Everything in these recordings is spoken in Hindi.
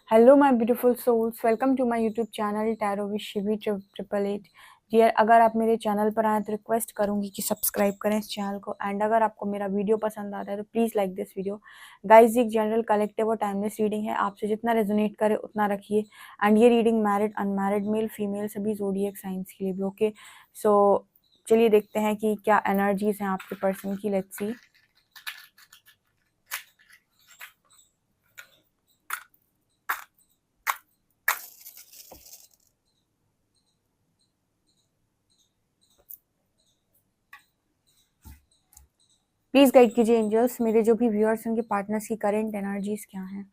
Hello my beautiful souls, welcome to my YouTube channel tarot with Shivi 888। Dear, अगर आप मेरे चैनल पर आए तो रिक्वेस्ट करूंगी कि सब्सक्राइब करें इस चैनल को। एंड अगर आपको मेरा वीडियो पसंद आता है तो please like this video. Guys, एक जनरल कलेक्टिव और टाइमलेस रीडिंग है, आपसे जितना रेजोनेट करे उतना रखिए। एंड ये reading married, unmarried, male female सभी ज़ोडिएक साइंस के लिए भी ओके। सो चलिए देखते हैं कि क्या एनर्जीज हैं आपके पर्सन की। Let's see. प्लीज गाइड कीजिए एंजल्स, मेरे जो भी व्यूअर्स हैं उनके पार्टनर्स की करेंट एनर्जीज क्या हैं।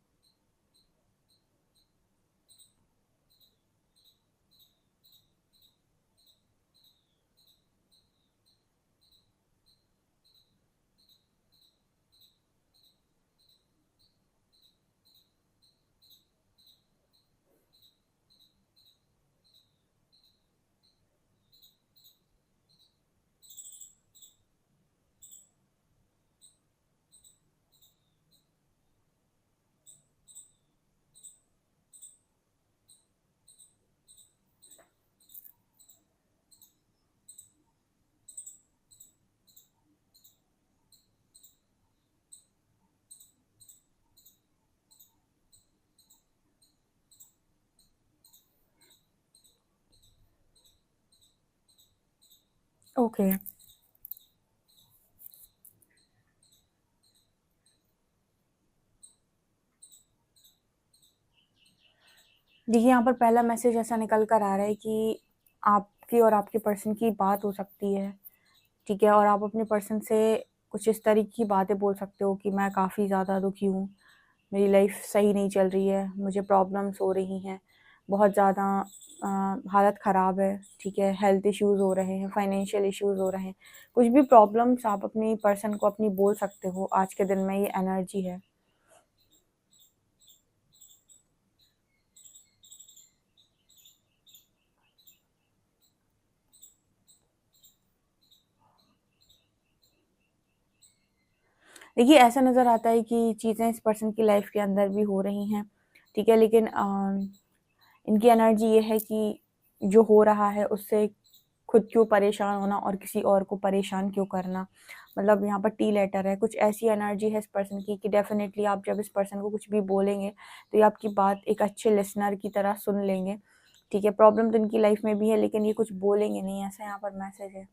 ओके, देखिए यहाँ पर पहला मैसेज ऐसा निकल कर आ रहा है कि आपकी और आपके पर्सन की बात हो सकती है, ठीक है। और आप अपने पर्सन से कुछ इस तरीके की बातें बोल सकते हो कि मैं काफ़ी ज़्यादा दुखी हूँ, मेरी लाइफ सही नहीं चल रही है, मुझे प्रॉब्लम्स हो रही हैं, बहुत ज़्यादा हालत ख़राब है, ठीक है। हेल्थ इश्यूज़ हो रहे हैं, फाइनेंशियल इश्यूज़ हो रहे हैं, कुछ भी प्रॉब्लम्स आप अपनी पर्सन को अपनी बोल सकते हो। आज के दिन में ये एनर्जी है। देखिए ऐसा नज़र आता है कि चीज़ें इस पर्सन की लाइफ के अंदर भी हो रही हैं, ठीक है। लेकिन इनकी एनर्जी ये है कि जो हो रहा है उससे खुद क्यों परेशान होना और किसी और को परेशान क्यों करना। मतलब यहाँ पर टी लेटर है, कुछ ऐसी एनर्जी है इस पर्सन की कि डेफिनेटली आप जब इस पर्सन को कुछ भी बोलेंगे तो ये आपकी बात एक अच्छे लिसनर की तरह सुन लेंगे, ठीक है। प्रॉब्लम तो इनकी लाइफ में भी है लेकिन ये कुछ बोलेंगे नहीं, ऐसा यहाँ पर मैसेज है।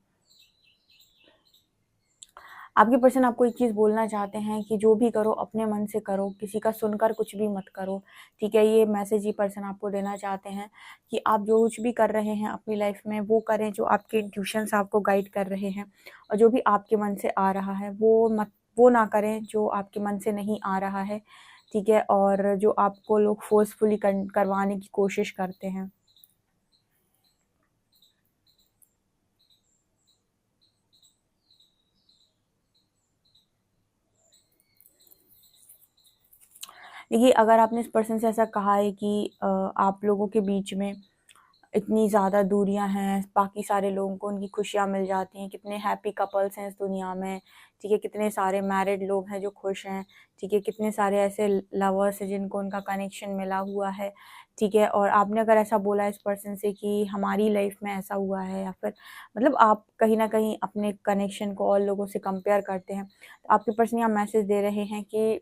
आपके पर्सन आपको एक चीज़ बोलना चाहते हैं कि जो भी करो अपने मन से करो, किसी का सुनकर कुछ भी मत करो, ठीक है। ये मैसेज ये पर्सन आपको देना चाहते हैं कि आप जो कुछ भी कर रहे हैं अपनी लाइफ में वो करें जो आपके इंट्यूशंस आपको गाइड कर रहे हैं, और जो भी आपके मन से आ रहा है वो ना करें जो आपके मन से नहीं आ रहा है, ठीक है। और जो आपको लोग फोर्सफुली करवाने की कोशिश करते हैं। देखिए अगर आपने इस पर्सन से ऐसा कहा है कि आप लोगों के बीच में इतनी ज़्यादा दूरियां हैं, बाकी सारे लोगों को उनकी खुशियां मिल जाती हैं, कितने हैप्पी कपल्स हैं इस दुनिया में, ठीक है। कितने सारे मैरिड लोग हैं जो खुश हैं, ठीक है। कितने सारे ऐसे लवर्स हैं जिनको उनका कनेक्शन मिला हुआ है, ठीक है। और आपने अगर ऐसा बोला इस पर्सन से कि हमारी लाइफ में ऐसा हुआ है, या फिर मतलब आप कहीं ना कहीं अपने कनेक्शन को और लोगों से कंपेयर करते हैं, तो आपके पर्सन यहाँ मैसेज दे रहे हैं कि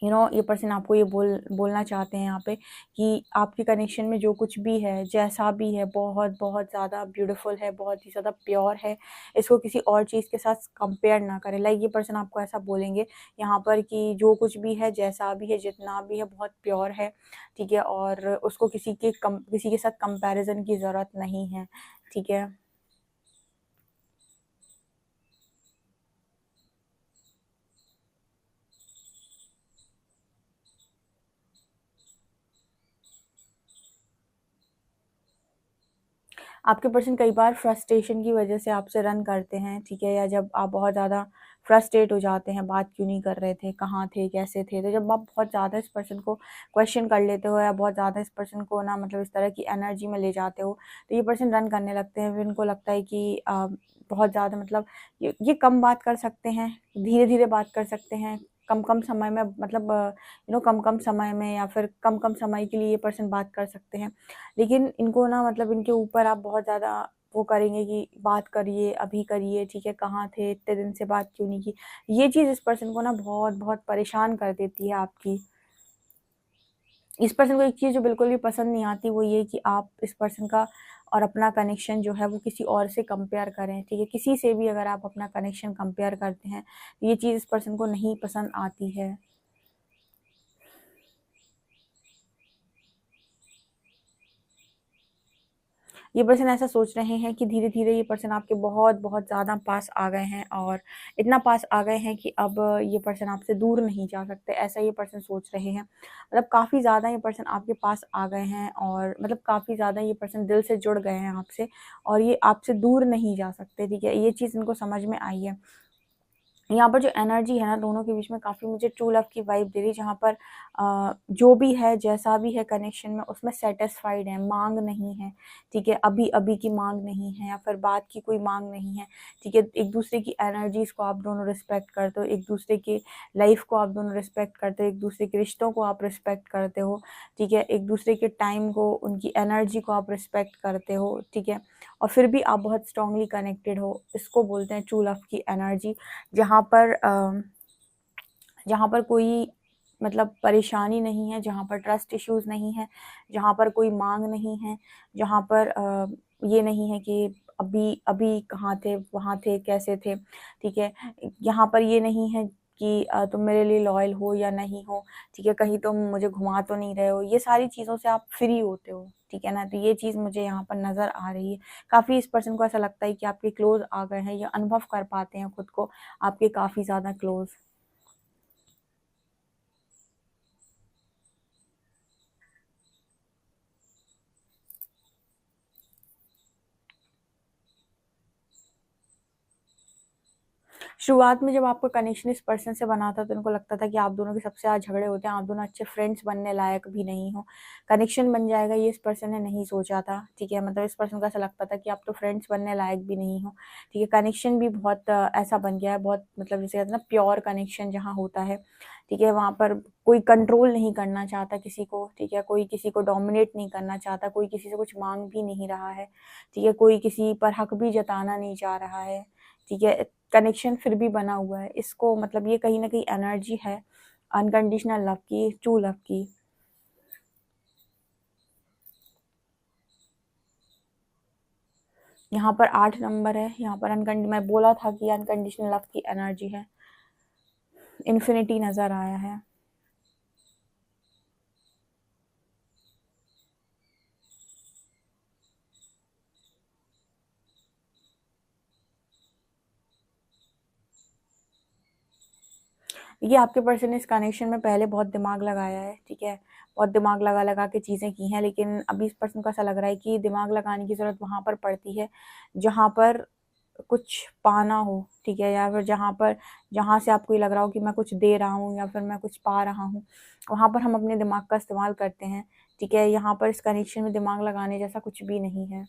ये पर्सन आपको ये बोलना चाहते हैं यहाँ पे कि आपके कनेक्शन में जो कुछ भी है, जैसा भी है, बहुत बहुत ज़्यादा ब्यूटीफुल है, बहुत ही ज़्यादा प्योर है। इसको किसी और चीज़ के साथ कंपेयर ना करें। लाइक ये पर्सन आपको ऐसा बोलेंगे यहाँ पर कि जो कुछ भी है, जैसा भी है, जितना भी है, बहुत प्योर है, ठीक है। और उसको किसी के साथ कंपैरिजन की ज़रूरत नहीं है, ठीक है। आपके पर्सन कई बार फ्रस्ट्रेशन की वजह से आपसे रन करते हैं, ठीक है। या जब आप बहुत ज़्यादा फ्रस्ट्रेट हो जाते हैं, बात क्यों नहीं कर रहे थे, कहाँ थे, कैसे थे, तो जब आप बहुत ज़्यादा इस पर्सन को क्वेश्चन कर लेते हो या बहुत ज़्यादा इस पर्सन को ना मतलब इस तरह की एनर्जी में ले जाते हो, तो ये पर्सन रन करने लगते हैं। फिर इनको लगता है कि बहुत ज़्यादा मतलब ये कम बात कर सकते हैं, धीरे धीरे बात कर सकते हैं, कम कम समय में मतलब कम कम समय में या फिर कम कम समय के लिए ये पर्सन बात कर सकते हैं, लेकिन इनको ना मतलब इनके ऊपर आप बहुत ज़्यादा वो करेंगे कि बात करिए, अभी करिए, ठीक है, कहाँ थे, इतने दिन से बात क्यों नहीं की। ये चीज़ इस पर्सन को ना बहुत बहुत परेशान कर देती है आपकी। इस पर्सन को एक चीज़ जो बिल्कुल भी पसंद नहीं आती वो ये कि आप इस पर्सन का और अपना कनेक्शन जो है वो किसी और से कंपेयर करें, ठीक है। किसी से भी अगर आप अपना कनेक्शन कंपेयर करते हैं, ये चीज़ इस पर्सन को नहीं पसंद आती है। ये पर्सन ऐसा सोच रहे हैं कि धीरे-धीरे ये पर्सन आपके बहुत-बहुत ज़्यादा पास आ गए हैं और इतना पास आ गए हैं कि अब ये पर्सन आपसे दूर नहीं जा सकते, ऐसा ये पर्सन सोच रहे हैं। मतलब काफ़ी ज़्यादा ये पर्सन आपके पास आ गए हैं और मतलब काफ़ी ज़्यादा ये पर्सन दिल से जुड़ गए हैं आपसे और ये आपसे दूर नहीं जा सकते, ठीक है? ये चीज़ इनको समझ में आई है। यहाँ पर जो एनर्जी है ना दोनों के बीच में काफ़ी मुझे ट्रू लव की वाइब दे रही है, जहाँ पर जो भी है, जैसा भी है कनेक्शन में उसमें सैटिस्फाइड है, माँग नहीं है, ठीक है? अभी-अभी की माँग नहीं है या फिर बात की कोई माँग नहीं है, ठीक है? एक-दूसरे की एनर्जीज़ को आप दोनों रिस्पेक्ट करते हो, एक-दूसरे की लाइफ़ को आप दोनों रिस्पेक्ट करते हो, एक-दूसरे के रिश्तों को आप रिस्पेक्ट करते हो, ठीक है? एक-दूसरे के टाइम को, उनकी एनर्जी को आप रिस्पेक्ट करते हो, ठीक है? और फिर भी आप बहुत स्ट्रॉन्गली कनेक्टेड हो, इसको बोलते हैं ट्रू लव की एनर्जी। जहाँ पर जहाँ पर कोई मतलब परेशानी नहीं है, जहाँ पर ट्रस्ट इश्यूज़ नहीं है, जहाँ पर कोई माँग नहीं है, जहाँ पर ये नहीं है कि अभी अभी कहाँ थे, वहाँ थे, कैसे थे, ठीक है? यहाँ पर ये नहीं है कि तुम मेरे लिए लॉयल हो या नहीं हो, ठीक है? कहीं तुम मुझे घुमा तो नहीं रहे हो, ये सारी चीज़ों से आप फ्री होते हो, ठीक है ना? तो ये चीज़ मुझे यहाँ पर नज़र आ रही है। काफ़ी इस पर्सन को ऐसा लगता है कि आपके क्लोज़ आ गए हैं या अनुभव कर पाते हैं खुद को आपके काफ़ी ज़्यादा क्लोज़। शुरुआत में जब आपका कनेक्शन इस पर्सन से बना था तो उनको लगता था कि आप दोनों के सबसे ज़्यादा झगड़े होते हैं, आप दोनों अच्छे फ्रेंड्स बनने लायक भी नहीं हो। कनेक्शन बन जाएगा ये इस पर्सन ने नहीं सोचा था, ठीक है? मतलब इस पर्सन को ऐसा लगता था कि आप तो फ्रेंड्स बनने लायक भी नहीं हो, ठीक है? कनेक्शन भी बहुत ऐसा बन गया है, बहुत मतलब जिसे कहते हैं ना प्योर कनेक्शन जहाँ होता है, ठीक है? वहाँ पर कोई कंट्रोल नहीं करना चाहता किसी को, ठीक है? कोई किसी को डोमिनेट नहीं करना चाहता, कोई किसी से कुछ माँग भी नहीं रहा है, ठीक है? कोई किसी पर हक भी जताना नहीं चाह रहा है, ठीक है? कनेक्शन फिर भी बना हुआ है। इसको मतलब ये कहीं न कहीं एनर्जी है अनकंडीशनल लव की, ट्रू लव की। यहाँ पर 8 नंबर है, यहाँ पर मैं बोला था कि अनकंडीशनल लव की एनर्जी है। इन्फिनिटी नज़र आया है। ये आपके पर्सन ने इस कनेक्शन में पहले बहुत दिमाग लगाया है, ठीक है? बहुत दिमाग लगा-लगा के चीज़ें की हैं, लेकिन अभी इस पर्सन को ऐसा लग रहा है कि दिमाग लगाने की ज़रूरत वहाँ पर पड़ती है, जहाँ पर कुछ पाना हो, ठीक है? या फिर जहाँ से आपको ये लग रहा हो कि मैं कुछ दे रहा हूँ या फिर मैं कुछ पा रहा हूँ, वहाँ पर हम अपने दिमाग का इस्तेमाल करते हैं, ठीक है? यहाँ पर इस कनेक्शन में दिमाग लगाने जैसा कुछ भी नहीं है।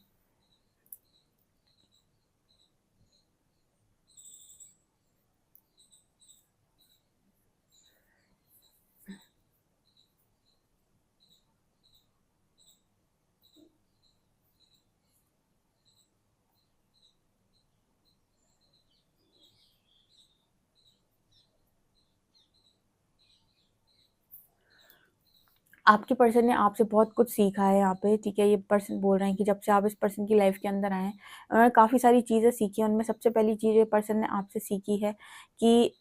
आपके पर्सन ने आपसे बहुत कुछ सीखा है यहाँ पे, ठीक है? ये पर्सन बोल रहे हैं कि जब से आप इस पर्सन की लाइफ़ के अंदर आए हैं, उन्होंने काफ़ी सारी चीज़ें सीखी हैं, उनमें सबसे पहली चीज़ ये पर्सन ने आपसे सीखी है कि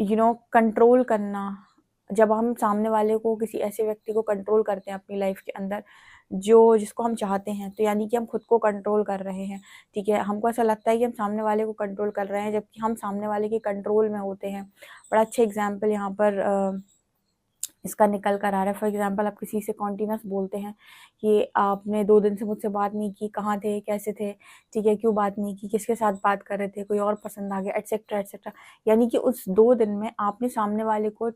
कंट्रोल करना। जब हम सामने वाले को किसी ऐसे व्यक्ति को कंट्रोल करते हैं अपनी लाइफ़ के अंदर, जो जिसको हम चाहते हैं, तो यानी कि हम खुद को कंट्रोल कर रहे हैं, ठीक है? हमको ऐसा लगता है कि हम सामने वाले को कंट्रोल कर रहे हैं, जबकि हम सामने वाले के कंट्रोल में होते हैं। बड़ा अच्छा एग्ज़ाम्पल यहाँ पर इसका निकल कर आ रहा है। फॉर एग्ज़ाम्पल आप किसी से कॉन्टिन्यूअस बोलते हैं कि आपने 2 दिन से मुझसे बात नहीं की, कहाँ थे, कैसे थे, ठीक है, क्यों बात नहीं की, किसके साथ बात कर रहे थे, कोई और पसंद आ गया, एटसेट्रा, एटसेट्रा। यानी कि उस 2 दिन में आपने सामने वाले को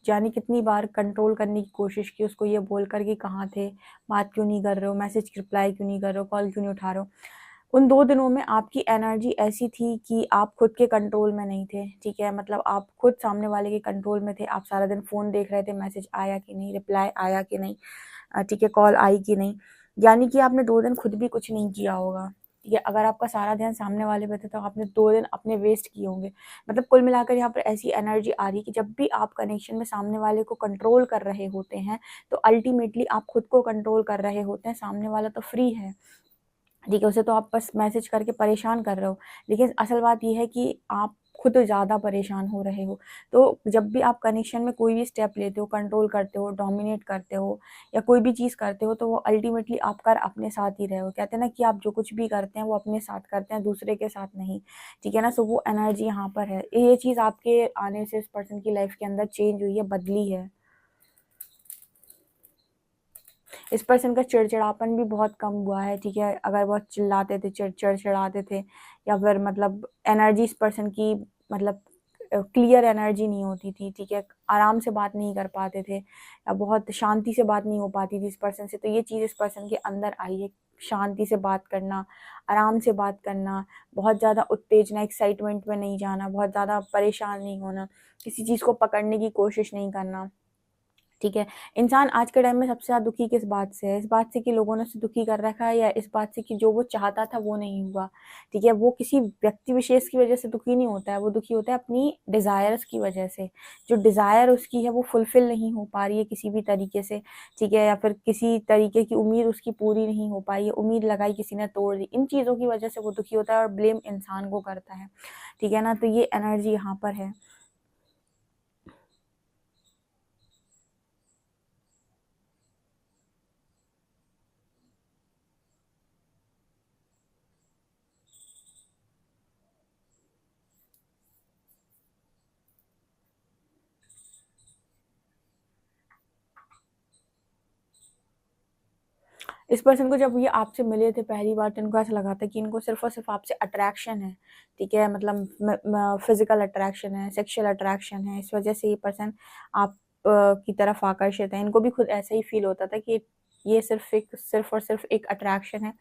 जाने कितनी बार कंट्रोल करने की कोशिश की, उसको ये बोलकर कि कहाँ थे, बात क्यों नहीं कर रहे हो, मैसेज की रिप्लाई क्यों नहीं कर रहे हो, कॉल क्यों नहीं उठा रहे हो। उन 2 दिनों में आपकी एनर्जी ऐसी थी कि आप खुद के कंट्रोल में नहीं थे, ठीक है? मतलब आप खुद सामने वाले के कंट्रोल में थे। आप सारा दिन फ़ोन देख रहे थे, मैसेज आया कि नहीं, रिप्लाई आया कि नहीं, ठीक है, कॉल आई कि नहीं। यानी कि आपने 2 दिन खुद भी कुछ नहीं किया होगा, ठीक है? अगर आपका सारा ध्यान सामने वाले पे था तो आपने 2 दिन अपने वेस्ट किए होंगे। मतलब कुल मिलाकर यहाँ पर ऐसी एनर्जी आ रही है कि जब भी आप कनेक्शन में सामने वाले को कंट्रोल कर रहे होते हैं, तो अल्टीमेटली आप खुद को कंट्रोल कर रहे होते हैं, सामने वाला तो फ्री है। ठीक है, उसे तो आप बस मैसेज करके परेशान कर रहे हो, लेकिन असल बात ये है कि आप खुद ज़्यादा परेशान हो रहे हो। तो जब भी आप कनेक्शन में कोई भी स्टेप लेते हो, कंट्रोल करते हो, डोमिनेट करते हो या कोई भी चीज़ करते हो, तो वो अल्टीमेटली आप कर अपने साथ ही रहे हो। कहते हैं ना कि आप जो कुछ भी करते हैं वो अपने साथ करते हैं, दूसरे के साथ नहीं, ठीक है ना? सो वो एनर्जी यहाँ पर है। ये चीज़ आपके आने से इस पर्सन की लाइफ के अंदर चेंज हुई है, बदली है। इस पर्सन का चिड़चिड़ापन भी बहुत कम हुआ है, ठीक है? अगर बहुत चिल्लाते थे, चिड़चिड़ाते थे या फिर मतलब एनर्जी इस पर्सन की मतलब क्लियर एनर्जी नहीं होती थी, ठीक है? आराम से बात नहीं कर पाते थे या बहुत शांति से बात नहीं हो पाती थी इस पर्सन से। तो ये चीज़ इस पर्सन के अंदर आई है, शांति से बात करना, आराम से बात करना, बहुत ज़्यादा उत्तेजना, एक्साइटमेंट में नहीं जाना, बहुत ज़्यादा परेशान नहीं होना, किसी चीज़ को पकड़ने की कोशिश नहीं करना। ठीक है, इंसान आज के टाइम में सबसे ज़्यादा दुखी किस बात से है? इस बात से कि लोगों ने उसे दुखी कर रखा है या इस बात से कि जो वो चाहता था वो नहीं हुआ, ठीक है? वो किसी व्यक्ति विशेष की वजह से दुखी नहीं होता है, वो दुखी होता है अपनी डिज़ायर्स की वजह से। जो डिज़ायर उसकी है वो फुलफ़िल नहीं हो पा रही है किसी भी तरीके से, ठीक है? या फिर किसी तरीके की उम्मीद उसकी पूरी नहीं हो पाई है, उम्मीद लगाई किसी ने तोड़ दी। इन चीज़ों की वजह से वो दुखी होता है और ब्लेम इंसान को करता है, ठीक है ना? तो ये एनर्जी यहाँ पर है। इस पर्सन को जब ये आपसे मिले थे पहली बार तो इनको ऐसा लगा था कि इनको सिर्फ़ और सिर्फ़ आपसे अट्रैक्शन है, ठीक है? मतलब फ़िज़िकल अट्रैक्शन है, सेक्सुअल अट्रैक्शन है, इस वज़ह से ये पर्सन आप की तरफ आकर्षित है। इनको भी खुद ऐसा ही फ़ील होता था कि ये सिर्फ़ और सिर्फ़ एक अट्रैक्शन है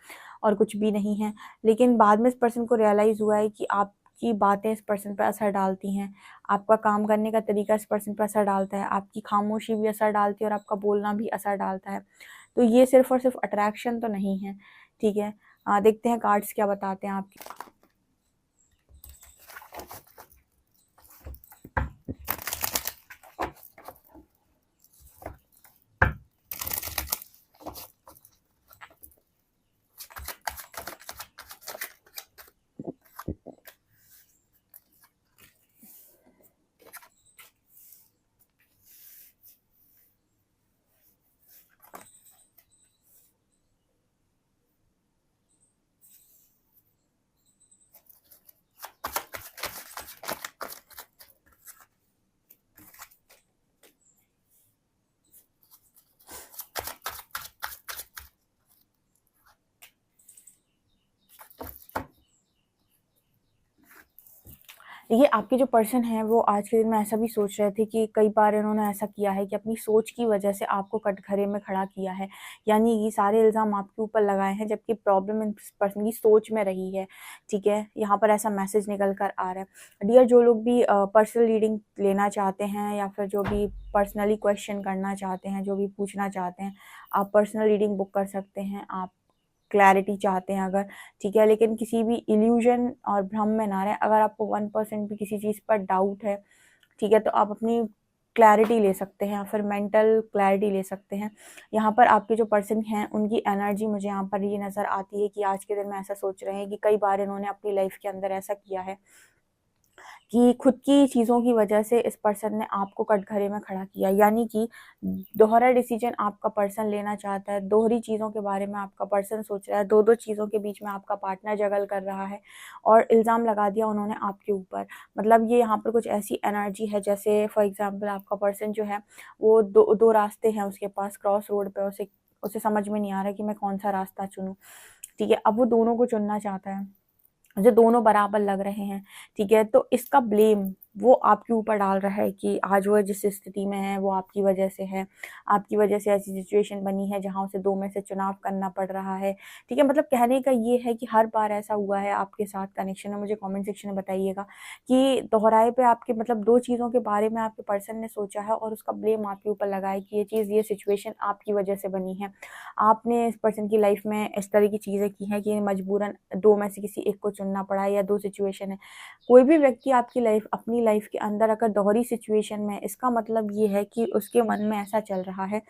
और कुछ भी नहीं है। लेकिन बाद में इस पर्सन को रियलाइज़ हुआ है कि आपकी बातें इस पर्सन पे असर डालती हैं, आपका काम करने का तरीका इस पर्सन पे असर डालता है, आपकी खामोशी भी असर डालती है और आपका बोलना भी असर डालता है। तो ये सिर्फ़ और सिर्फ़ अट्रैक्शन तो नहीं है, ठीक है? देखते हैं कार्ड्स क्या बताते हैं आपके। देखिए, आपके जो पर्सन हैं वो आज के दिन में ऐसा भी सोच रहे थे कि कई बार इन्होंने ऐसा किया है कि अपनी सोच की वजह से आपको कटघरे में खड़ा किया है। यानी ये सारे इल्ज़ाम आपके ऊपर लगाए हैं जबकि प्रॉब्लम इस पर्सन की सोच में रही है, ठीक है? यहाँ पर ऐसा मैसेज निकल कर आ रहा है। डियर जो लोग भी पर्सनल रीडिंग लेना चाहते हैं या फिर जो भी पर्सनली क्वेश्चन करना चाहते हैं, जो भी पूछना चाहते हैं, आप पर्सनल रीडिंग बुक कर सकते हैं। आप क्लैरिटी चाहते हैं अगर, ठीक है? लेकिन किसी भी इल्यूज़न और भ्रम में ना रहें। अगर आपको 1% भी किसी चीज़ पर डाउट है, ठीक है? तो आप अपनी क्लैरिटी ले सकते हैं या फिर मेंटल क्लैरिटी ले सकते हैं। यहाँ पर आपके जो पर्सन हैं, उनकी एनर्जी मुझे यहाँ पर ये नज़र आती है कि आज के दिन में ऐसा सोच रहे हैं कि कई बार इन्होंने अपनी लाइफ़ के अंदर ऐसा किया है कि खुद की चीज़ों की वजह से इस पर्सन ने आपको कटघरे में खड़ा किया। यानी कि दोहरा डिसीज़न आपका पर्सन लेना चाहता है, दोहरी चीज़ों के बारे में आपका पर्सन सोच रहा है, 2-2 चीज़ों के बीच में आपका पार्टनर जगल कर रहा है और इल्ज़ाम लगा दिया उन्होंने आपके ऊपर। मतलब ये यहाँ पर कुछ ऐसी एनर्जी है जैसे फॉर एग्ज़ाम्पल आपका पर्सन जो है वो 2 रास्ते हैं उसके पास क्रॉस रोड पे उसे उसे समझ में नहीं आ रहा कि मैं कौन-सा रास्ता चुनूँ, ठीक है? अब वो दोनों को चुनना चाहता है। जो दोनों बराबर लग रहे हैं, ठीक है? तो इसका ब्लेम वो आपके ऊपर डाल रहा है कि आज वो जिस स्थिति में है वो आपकी वजह से है, आपकी वजह से ऐसी सिचुएशन बनी है जहाँ उसे 2 में से चुनाव करना पड़ रहा है, ठीक है? मतलब कहने का ये है कि हर बार ऐसा हुआ है आपके साथ कनेक्शन में, मुझे कमेंट सेक्शन में बताइएगा कि दोहराए पे आपके मतलब 2 चीज़ों के बारे में आपके पर्सन ने सोचा है और उसका ब्लेम आपके ऊपर लगाया कि ये चीज़, ये सिचुएशन आपकी वजह से बनी है। आपने इस पर्सन की लाइफ़ में इस तरह की चीज़ें की हैं कि मजबूरन 2 में से किसी एक को चुनना पड़ा है या 2 सिचुएशन है। कोई भी व्यक्ति आपकी लाइफ अपनी लाइफ के अंदर अगर दोहरी सिचुएशन में है, इसका मतलब ये है कि उसके मन में ऐसा चल रहा है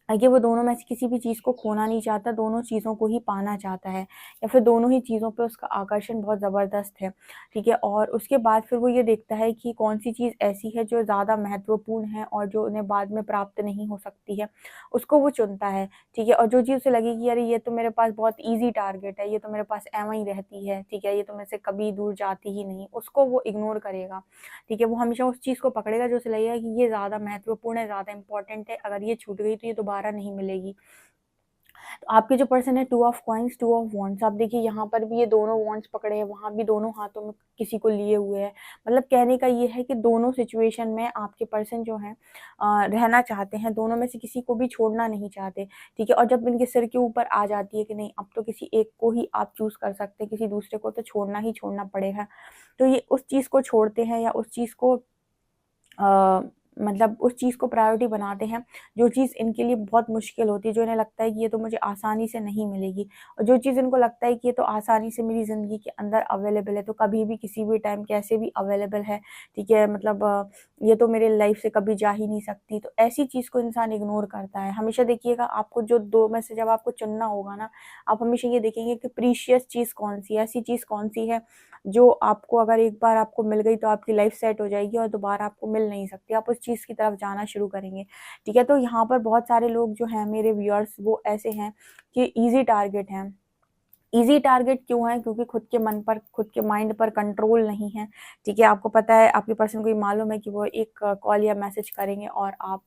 कि वो दोनों में से किसी भी चीज़ को खोना नहीं चाहता, दोनों चीज़ों को ही पाना चाहता है या फिर दोनों ही चीज़ों पे उसका आकर्षण बहुत ज़बरदस्त है, ठीक है? और उसके बाद फिर वो ये देखता है कि कौन-सी चीज़ ऐसी है जो ज़्यादा महत्वपूर्ण है और जो उन्हें बाद में प्राप्त नहीं हो सकती है, उसको वो चुनता है, ठीक है? और जो चीज़ उसे लगेगी अरे ये तो मेरे पास बहुत ईज़ी टारगेट है, ये तो मेरे पास एवं ही रहती है, ठीक है? ये तो मेरे से कभी दूर जाती ही नहीं, उसको वो इग्नोर करेगा, ठीक है? वो हमेशा उस चीज़ को पकड़ेगा जो उसे लगेगा कि ये ज़्यादा महत्वपूर्ण है, ज़्यादा इम्पोर्टेंट है, अगर ये छूट गई तो ये दोबारा नहीं मिलेगी। तो आपके जो पर्सन है 2 ऑफ कॉइन्स, 2 ऑफ वांड्स, आप देखिए यहाँ पर भी ये दोनों वांड्स पकड़े हैं, वहाँ भी दोनों हाथों में किसी को लिए हुए हैं। मतलब कहने का ये है कि दोनों सिचुएशन में आपके पर्सन जो हैं रहना चाहते हैं, दोनों में से किसी को भी छोड़ना नहीं चाहते, ठीक है? और जब इनके सिर के ऊपर आ जाती है कि नहीं अब तो किसी एक को ही आप चूज़ कर सकते हैं, किसी दूसरे को तो छोड़ना ही छोड़ना पड़ेगा। तो ये उस चीज़ को छोड़ते हैं या उस चीज़ को मतलब उस चीज़ को प्रायोरिटी बनाते हैं, जो चीज़ इनके लिए बहुत मुश्किल होती है, जो इन्हें लगता है कि ये तो मुझे आसानी से नहीं मिलेगी और जो चीज़ इनको लगता है कि ये तो आसानी से मेरी ज़िंदगी के अंदर अवेलेबल है, तो कभी भी, किसी भी टाइम, कैसे भी अवेलेबल है, ठीक है? मतलब ये तो मेरे लाइफ़ से कभी जा ही नहीं सकती, तो ऐसी चीज़ को इंसान इग्नोर करता है। हमेशा देखिएगा आपको जो 2 में से जब आपको चुनना होगा ना, आप हमेशा ये देखेंगे कि प्रीशियस चीज़ कौन-सी है, ऐसी चीज़ कौन-सी है जो आपको अगर एक बार आपको मिल गई तो आपकी लाइफ सेट हो जाएगी और दोबारा आपको मिल नहीं सकती, आप उस चीज़ की तरफ जाना शुरू करेंगे, ठीक है? तो यहाँ पर बहुत सारे लोग जो हैं मेरे व्यूअर्स वो ऐसे हैं कि ईज़ी टारगेट हैं। ईज़ी टारगेट क्यों है? क्योंकि खुद के मन पर, खुद के माइंड पर कंट्रोल नहीं है, ठीक है? आपको पता है, आपके पर्सन को ये मालूम है कि वो एक कॉल या मैसेज करेंगे और आप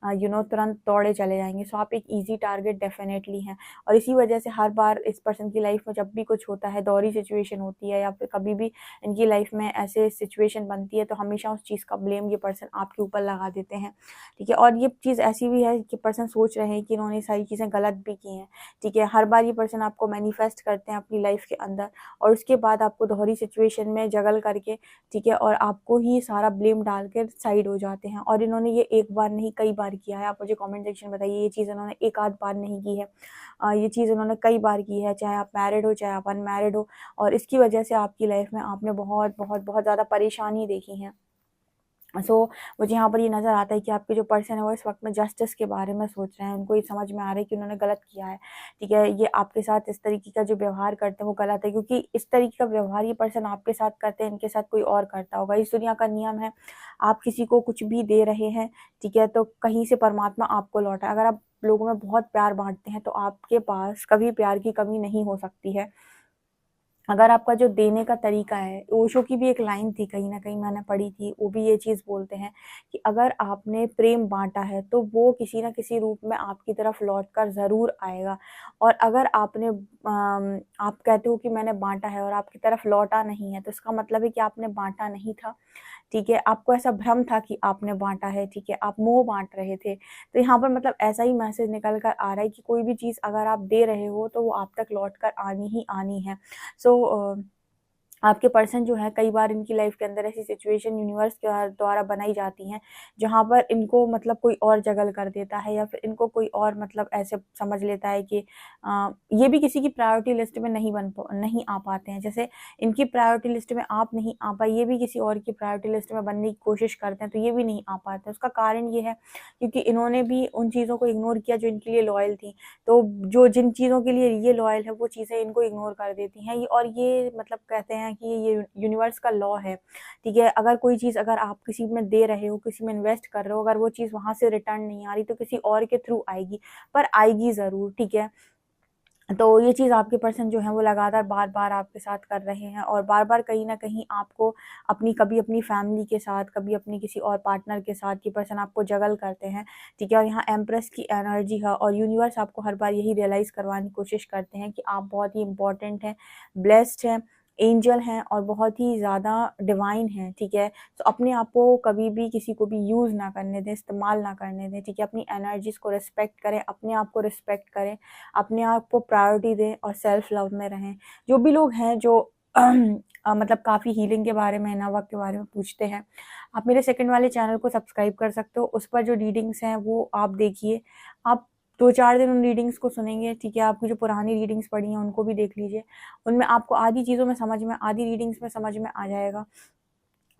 तुरंत दौड़े चले जाएँगे। सो आप एक ईज़ी टारगेट डेफ़िनेटली हैं और इसी वजह से हर बार इस पर्सन की लाइफ़ में जब भी कुछ होता है, दोहरी सिचुएशन होती है या फिर कभी भी इनकी लाइफ़ में ऐसे सिचुएशन बनती है, तो हमेशा उस चीज़ का ब्लेम ये पर्सन आपके ऊपर लगा देते हैं, ठीक है? और ये चीज़ ऐसी भी है कि पर्सन सोच रहे हैं कि इन्होंने सारी चीज़ें गलत भी की हैं, ठीक है? हर बार ये पर्सन आपको मैनिफेस्ट करते हैं अपनी लाइफ के अंदर और उसके बाद आपको दोहरी सिचुएशन में जगल करके, ठीक है? और आपको ही सारा ब्लेम डाल के साइड हो जाते हैं और इन्होंने ये एक बार नहीं कई बार किया है। आप मुझे कमेंट सेक्शन में बताइए, ये चीज़ इन्होंने एक आध बार नहीं की है। ये चीज़ इन्होंने कई बार की है, चाहे आप मैरिड हो, चाहे आप अनमैरिड हो और इसकी वजह से आपकी लाइफ में आपने बहुत, बहुत, बहुत ज़्यादा परेशानी देखी है। सो मुझे यहाँ पर ये नज़र आता है कि आपके जो पर्सन है वो इस वक़्त में जस्टिस के बारे में सोच रहे हैं। उनको ये समझ में आ रहा है कि उन्होंने गलत किया है, ठीक है? ये आपके साथ इस तरीके का जो व्यवहार करते हैं वो गलत है क्योंकि इस तरीके का व्यवहार ये पर्सन आपके साथ करते हैं, इनके साथ कोई और करता होगा। इस दुनिया का नियम है, आप किसी को कुछ भी दे रहे हैं, ठीक है? तो कहीं से परमात्मा आपको लौटा, अगर आप लोगों में बहुत प्यार बाँटते हैं तो आपके पास कभी प्यार की कमी नहीं हो सकती है। अगर आपका जो देने का तरीका है, ओशो की भी एक लाइन थी, कहीं न कहीं मैंने पढ़ी थी, वो भी ये चीज़ बोलते हैं कि अगर आपने प्रेम बाँटा है, तो वो किसी न किसी रूप में आपकी तरफ लौट कर ज़रूर आएगा और अगर आपने आप कहते हो कि मैंने बाँटा है और आपकी तरफ लौटा नहीं है, तो इसका मतलब है कि आपने बाँटा नहीं था, ठीक है? आपको ऐसा भ्रम था कि आपने बाँटा है, ठीक है? आप मोह बाँट रहे थे। तो यहाँ पर मतलब ऐसा ही मैसेज निकल कर आ रहा है कि कोई भी चीज़ अगर आप दे रहे हो, तो वो आप तक लौट कर आनी ही आनी है। सो आपके पर्सन जो है कई बार इनकी लाइफ के अंदर ऐसी सिचुएशन यूनिवर्स के द्वारा बनाई जाती हैं जहाँ पर इनको मतलब कोई और जगल कर देता है या फिर इनको कोई और मतलब ऐसे समझ लेता है कि ये भी किसी की प्रायोरिटी लिस्ट में नहीं आ पाते हैं। जैसे इनकी प्रायोरिटी लिस्ट में आप नहीं आ पाए, ये भी किसी और की प्रायोरिटी लिस्ट में बनने की कोशिश करते हैं तो ये भी नहीं आ पाते। उसका कारण ये है क्योंकि इन्होंने भी उन चीज़ों को इग्नोर किया जो इनके लिए लॉयल थी। तो जो जिन चीज़ों के लिए ये लॉयल है वो चीज़ें इनको इग्नोर कर देती हैं ये और ये मतलब कहते हैं कि ये यूनिवर्स का लॉ है, ठीक है? अगर कोई चीज़ अगर आप किसी में दे रहे हो, किसी में इन्वेस्ट कर रहे हो, अगर वो चीज़ वहाँ से रिटर्न नहीं आ रही तो किसी और के थ्रू आएगी, पर आएगी ज़रूर, ठीक है? तो ये चीज़ आपके पर्सन जो हैं वो लगातार बार-बार आपके साथ कर रहे हैं और बार-बार कहीं न कहीं आपको कभी अपनी फैमिली के साथ, कभी अपनी किसी और पार्टनर के साथ ये पर्सन आपको जगल करते हैं, ठीक है? और यहाँ एम्प्रेस की एनर्जी है और यूनिवर्स आपको हर बार यही रियलाइज़ करवाने की कोशिश करते हैं कि आप बहुत ही इम्पोर्टेंट हैं, ब्लेस्ड हैं एंजल हैं और बहुत ही ज़्यादा डिवाइन हैं, ठीक है। तो अपने आप को कभी भी किसी को भी यूज़ ना करने दें, इस्तेमाल ना करने दें, ठीक है। अपनी एनर्जीज़ को रिस्पेक्ट करें, अपने आप को रिस्पेक्ट करें, अपने आप को प्रायोरिटी दें और सेल्फ लव में रहें। जो भी लोग हैं जो मतलब काफ़ी हीलिंग के बारे में, इनर वर्क के बारे में पूछते हैं, आप मेरे सेकंड वाले चैनल को सब्सक्राइब कर सकते हो। उस पर जो रीडिंग्स हैं वो आप देखिए। आप 2-4 दिन उन रीडिंग्स को सुनेंगे, ठीक है। आपकी जो पुरानी रीडिंग्स पड़ी हैं उनको भी देख लीजिए। उनमें आपको आधी चीज़ों में समझ में, आधी रीडिंग्स में समझ में आ जाएगा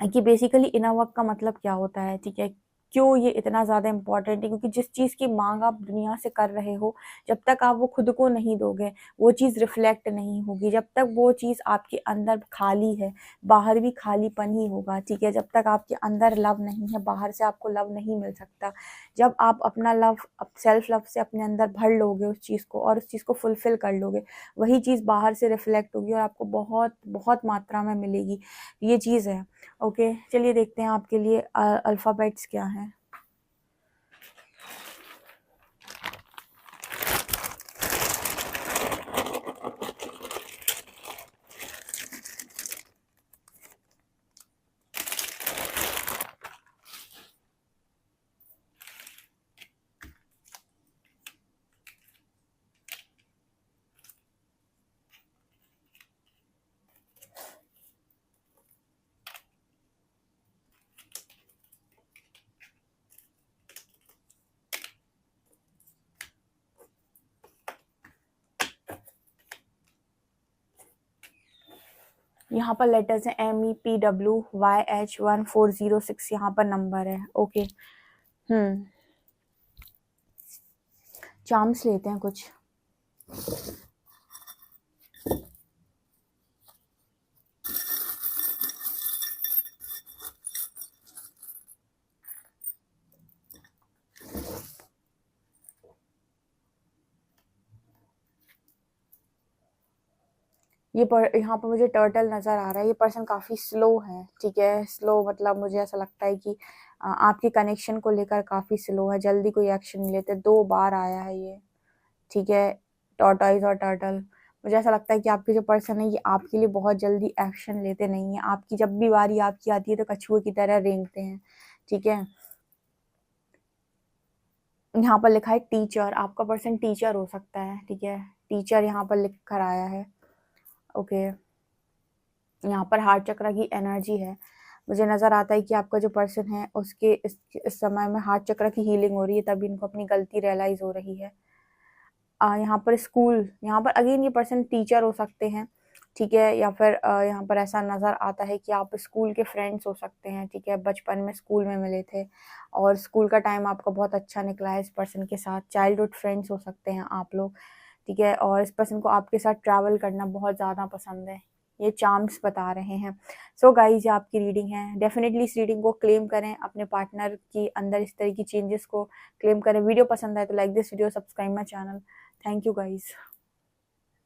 कि बेसिकली इनर वर्क का मतलब क्या होता है, ठीक है। क्यों ये इतना ज़्यादा इम्पोर्टेंट है, क्योंकि जिस चीज़ की मांग आप दुनिया से कर रहे हो, जब तक आप वो खुद को नहीं दोगे, वो चीज़ रिफ्लेक्ट नहीं होगी। जब तक वो चीज़ आपके अंदर खाली है, बाहर भी खालीपन ही होगा, ठीक है। जब तक आपके अंदर लव नहीं है, बाहर से आपको लव नहीं मिल सकता। जब आप अपना लव, सेल्फ लव से अपने अंदर भर लोगे उस चीज़ को और उस चीज़ को फुलफिल कर लोगे, वही चीज़ बाहर से रिफ्लेक्ट होगी और आपको बहुत बहुत मात्रा में मिलेगी। ये चीज़ है। ओके, चलिए देखते हैं आपके लिए अल्फ़ाबेट्स क्या हैं। यहाँ पर लेटर्स हैं MEPWYH1406, यहाँ पर नंबर है। ओके, चार्म्स लेते हैं कुछ। यहाँ पर मुझे टर्टल नज़र आ रहा है। ये पर्सन काफ़ी स्लो है, ठीक है। स्लो मतलब मुझे ऐसा लगता है कि आपके कनेक्शन को लेकर काफ़ी स्लो है, जल्दी कोई एक्शन नहीं लेते। 2 बार आया है ये, ठीक है, टॉर्टॉइज़ और टर्टल। मुझे ऐसा लगता है कि आपके जो पर्सन है ये आपके लिए बहुत जल्दी एक्शन लेते नहीं हैं। आपकी जब भी बारी आपकी आती है तो कछुए की तरह रेंगते हैं, ठीक है। यहाँ पर लिखा है टीचर, आपका पर्सन टीचर हो सकता है, ठीक है। टीचर यहाँ पर लिख कर आया है। ओके, यहाँ पर हार्ट चक्र की एनर्जी है। मुझे नज़र आता है कि आपका जो पर्सन है उसके इस समय में हार्ट चक्र की हीलिंग हो रही है, तभी इनको अपनी गलती रियलाइज़ हो रही है। यहाँ पर स्कूल, यहाँ पर अगेन ये पर्सन टीचर हो सकते हैं, ठीक है। या फिर यहाँ पर ऐसा नज़र आता है कि आप स्कूल के फ्रेंड्स हो सकते हैं, ठीक है। बचपन में स्कूल में मिले थे और स्कूल का टाइम आपका बहुत अच्छा निकला है इस पर्सन के साथ। चाइल्डहुड फ्रेंड्स हो सकते हैं आप लोग, ठीक है। और इस पर्सन को आपके साथ ट्रैवल करना बहुत ज़्यादा पसंद है, ये चार्म्स बता रहे हैं। सो गाइज, ये आपकी रीडिंग है। डेफिनेटली इस रीडिंग को क्लेम करें, अपने पार्टनर की अंदर इस तरह की चेंजेस को क्लेम करें। वीडियो पसंद आए तो like this video, subscribe my channel. Thank you guys.